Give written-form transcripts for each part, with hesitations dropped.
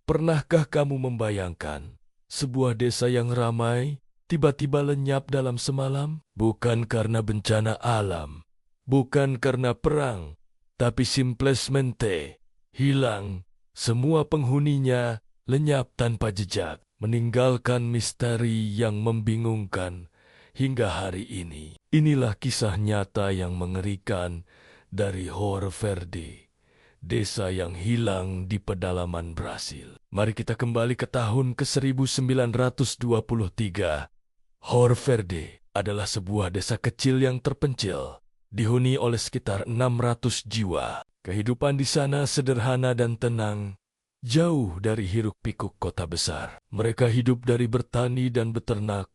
Pernahkah kamu membayangkan sebuah desa yang ramai tiba-tiba lenyap dalam semalam? Bukan karena bencana alam, bukan karena perang, tapi simplemente hilang. Semua penghuninya lenyap tanpa jejak, meninggalkan misteri yang membingungkan hingga hari ini. Inilah kisah nyata yang mengerikan dari Hor Verde, desa yang hilang di pedalaman Brasil. Mari kita kembali ke tahun ke-1923. Hor Verde adalah sebuah desa kecil yang terpencil, dihuni oleh sekitar 600 jiwa. Kehidupan di sana sederhana dan tenang, jauh dari hiruk-pikuk kota besar. Mereka hidup dari bertani dan beternak,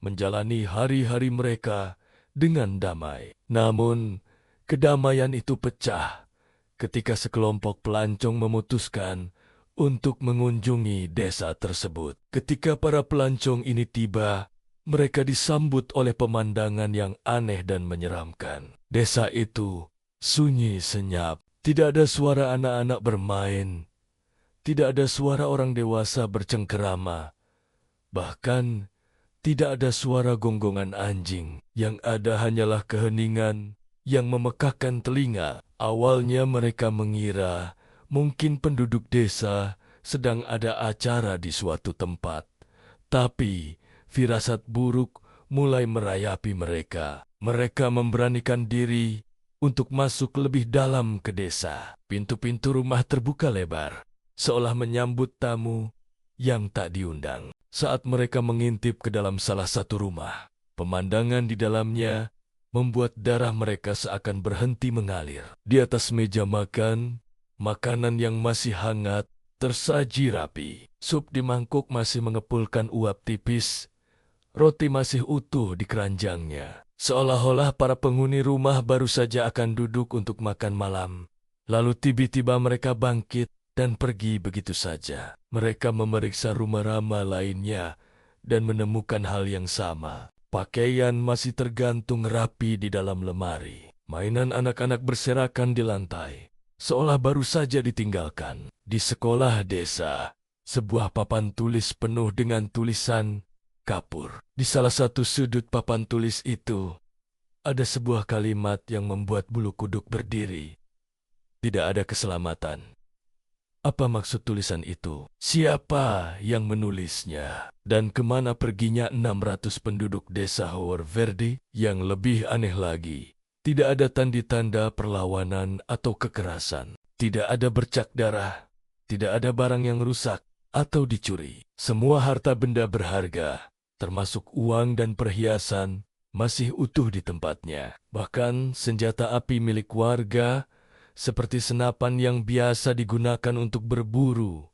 menjalani hari-hari mereka dengan damai. Namun, kedamaian itu pecah ketika sekelompok pelancong memutuskan untuk mengunjungi desa tersebut. Ketika para pelancong ini tiba, mereka disambut oleh pemandangan yang aneh dan menyeramkan. Desa itu sunyi senyap, tidak ada suara anak-anak bermain, tidak ada suara orang dewasa bercengkerama, bahkan tidak ada suara gonggongan anjing. Yang ada hanyalah keheningan yang memekakkan telinga. Awalnya mereka mengira mungkin penduduk desa sedang ada acara di suatu tempat. Tapi firasat buruk mulai merayapi mereka. Mereka memberanikan diri untuk masuk lebih dalam ke desa. Pintu-pintu rumah terbuka lebar, seolah menyambut tamu yang tak diundang. Saat mereka mengintip ke dalam salah satu rumah, pemandangan di dalamnya membuat darah mereka seakan berhenti mengalir. Di atas meja makan, makanan yang masih hangat tersaji rapi. Sup di mangkuk masih mengepulkan uap tipis, roti masih utuh di keranjangnya. Seolah-olah para penghuni rumah baru saja akan duduk untuk makan malam. Lalu tiba-tiba mereka bangkit dan pergi begitu saja. Mereka memeriksa rumah ramah lainnya dan menemukan hal yang sama. Pakaian masih tergantung rapi di dalam lemari. Mainan anak-anak berserakan di lantai, seolah baru saja ditinggalkan. Di sekolah desa, sebuah papan tulis penuh dengan tulisan kapur. Di salah satu sudut papan tulis itu, ada sebuah kalimat yang membuat bulu kuduk berdiri. Tidak ada keselamatan. Apa maksud tulisan itu? Siapa yang menulisnya? Dan kemana perginya 600 penduduk desa Hor Verde? Yang lebih aneh lagi, tidak ada tanda-tanda perlawanan atau kekerasan. Tidak ada bercak darah. Tidak ada barang yang rusak atau dicuri. Semua harta benda berharga, termasuk uang dan perhiasan, masih utuh di tempatnya. Bahkan senjata api milik warga, seperti senapan yang biasa digunakan untuk berburu,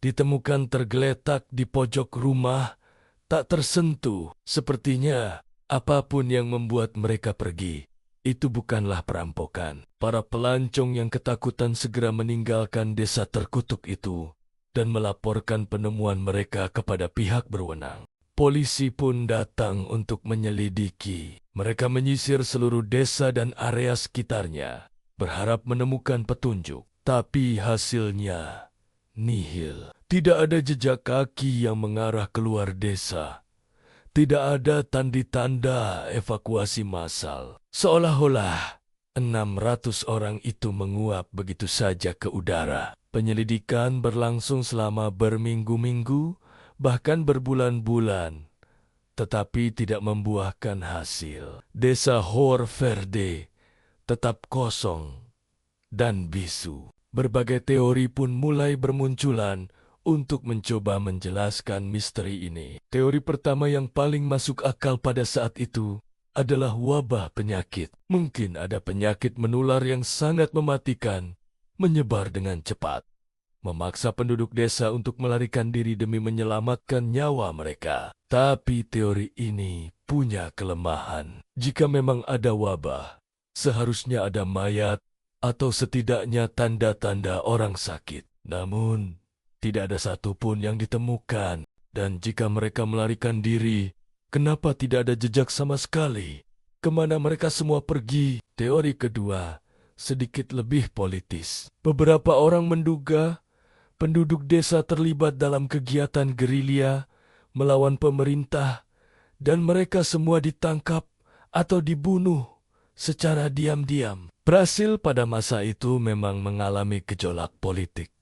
ditemukan tergeletak di pojok rumah, tak tersentuh. Sepertinya apapun yang membuat mereka pergi, itu bukanlah perampokan. Para pelancong yang ketakutan segera meninggalkan desa terkutuk itu dan melaporkan penemuan mereka kepada pihak berwenang. Polisi pun datang untuk menyelidiki. Mereka menyisir seluruh desa dan area sekitarnya, berharap menemukan petunjuk, tapi hasilnya nihil. Tidak ada jejak kaki yang mengarah keluar desa. Tidak ada tanda-tanda evakuasi massal. Seolah-olah 600 orang itu menguap begitu saja ke udara. Penyelidikan berlangsung selama berminggu-minggu, bahkan berbulan-bulan, tetapi tidak membuahkan hasil. Desa Hor Verde tetap kosong dan bisu. Berbagai teori pun mulai bermunculan untuk mencoba menjelaskan misteri ini. Teori pertama yang paling masuk akal pada saat itu adalah wabah penyakit. Mungkin ada penyakit menular yang sangat mematikan, menyebar dengan cepat, memaksa penduduk desa untuk melarikan diri demi menyelamatkan nyawa mereka. Tapi teori ini punya kelemahan. Jika memang ada wabah, seharusnya ada mayat atau setidaknya tanda-tanda orang sakit. Namun, tidak ada satupun yang ditemukan. Dan jika mereka melarikan diri, kenapa tidak ada jejak sama sekali? Kemana mereka semua pergi? Teori kedua sedikit lebih politis. Beberapa orang menduga penduduk desa terlibat dalam kegiatan gerilya melawan pemerintah, dan mereka semua ditangkap atau dibunuh secara diam-diam. Brasil pada masa itu memang mengalami gejolak politik.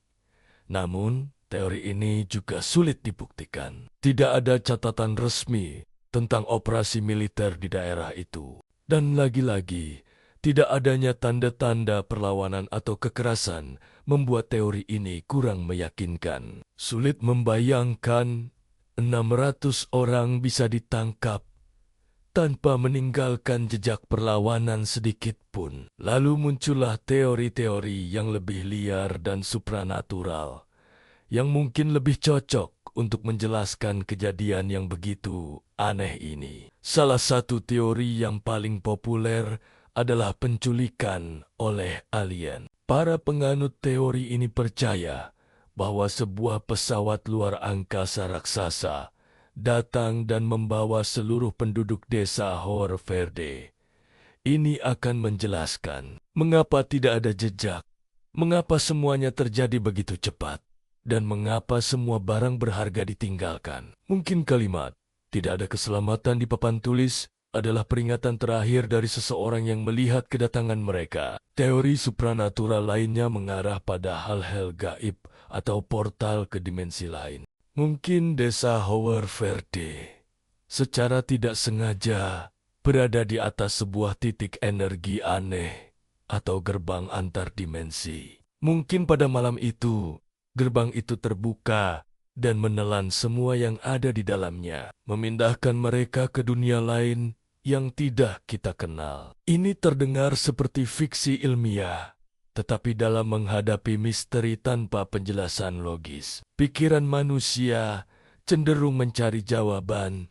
Namun, teori ini juga sulit dibuktikan. Tidak ada catatan resmi tentang operasi militer di daerah itu. Dan lagi-lagi, tidak adanya tanda-tanda perlawanan atau kekerasan membuat teori ini kurang meyakinkan. Sulit membayangkan 600 orang bisa ditangkap tanpa meninggalkan jejak perlawanan sedikit pun. Lalu muncullah teori-teori yang lebih liar dan supranatural, yang mungkin lebih cocok untuk menjelaskan kejadian yang begitu aneh ini. Salah satu teori yang paling populer adalah penculikan oleh alien. Para penganut teori ini percaya bahwa sebuah pesawat luar angkasa raksasa datang dan membawa seluruh penduduk desa Hor Verde. Ini akan menjelaskan mengapa tidak ada jejak, mengapa semuanya terjadi begitu cepat, dan mengapa semua barang berharga ditinggalkan. Mungkin kalimat, "tidak ada keselamatan di papan tulis," adalah peringatan terakhir dari seseorang yang melihat kedatangan mereka. Teori supranatural lainnya mengarah pada hal-hal gaib atau portal ke dimensi lain. Mungkin desa Hor Verde secara tidak sengaja berada di atas sebuah titik energi aneh atau gerbang antar dimensi. Mungkin pada malam itu, gerbang itu terbuka dan menelan semua yang ada di dalamnya, memindahkan mereka ke dunia lain yang tidak kita kenal. Ini terdengar seperti fiksi ilmiah, tetapi dalam menghadapi misteri tanpa penjelasan logis, pikiran manusia cenderung mencari jawaban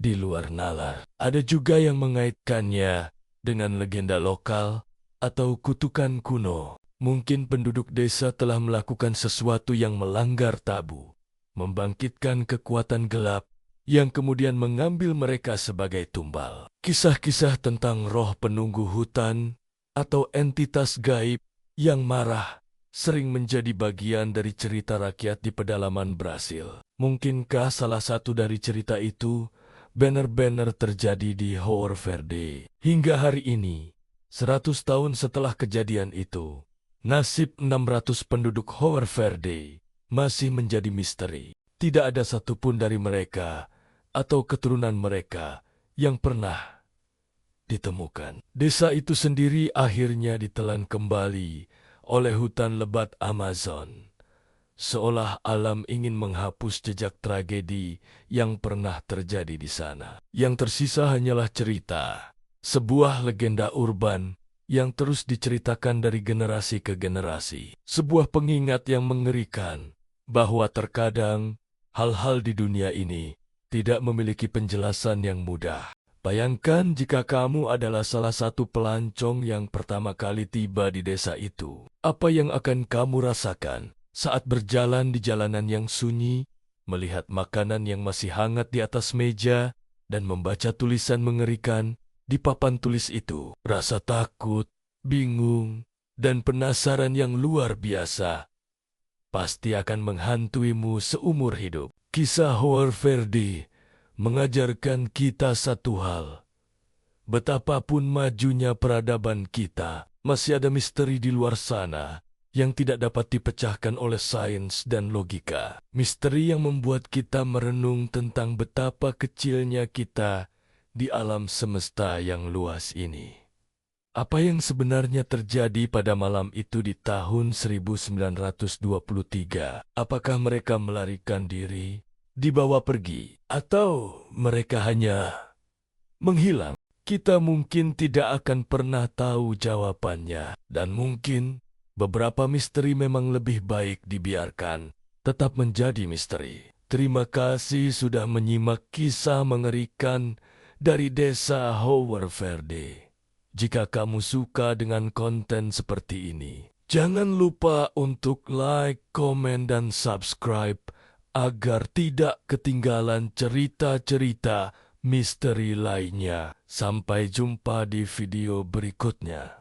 di luar nalar. Ada juga yang mengaitkannya dengan legenda lokal atau kutukan kuno. Mungkin penduduk desa telah melakukan sesuatu yang melanggar tabu, membangkitkan kekuatan gelap yang kemudian mengambil mereka sebagai tumbal. Kisah-kisah tentang roh penunggu hutan atau entitas gaib yang marah sering menjadi bagian dari cerita rakyat di pedalaman Brasil. Mungkinkah salah satu dari cerita itu benar-benar terjadi di Hor Verde? Hingga hari ini, 100 tahun setelah kejadian itu, nasib 600 penduduk Hor Verde masih menjadi misteri. Tidak ada satupun dari mereka atau keturunan mereka yang pernah ditemukan. Desa itu sendiri akhirnya ditelan kembali oleh hutan lebat Amazon, seolah alam ingin menghapus jejak tragedi yang pernah terjadi di sana. Yang tersisa hanyalah cerita, sebuah legenda urban yang terus diceritakan dari generasi ke generasi. Sebuah pengingat yang mengerikan bahwa terkadang hal-hal di dunia ini tidak memiliki penjelasan yang mudah. Bayangkan jika kamu adalah salah satu pelancong yang pertama kali tiba di desa itu. Apa yang akan kamu rasakan saat berjalan di jalanan yang sunyi, melihat makanan yang masih hangat di atas meja, dan membaca tulisan mengerikan di papan tulis itu? Rasa takut, bingung, dan penasaran yang luar biasa pasti akan menghantuimu seumur hidup. Kisah Hor Verde mengajarkan kita satu hal. Betapapun majunya peradaban kita, masih ada misteri di luar sana yang tidak dapat dipecahkan oleh sains dan logika. Misteri yang membuat kita merenung tentang betapa kecilnya kita di alam semesta yang luas ini. Apa yang sebenarnya terjadi pada malam itu di tahun 1923? Apakah mereka melarikan diri, dibawa pergi, atau mereka hanya menghilang? Kita mungkin tidak akan pernah tahu jawabannya, dan mungkin beberapa misteri memang lebih baik dibiarkan tetap menjadi misteri. Terima kasih sudah menyimak kisah mengerikan dari desa Hor Verde. Jika kamu suka dengan konten seperti ini, jangan lupa untuk like, komen, dan subscribe agar tidak ketinggalan cerita-cerita misteri lainnya. Sampai jumpa di video berikutnya.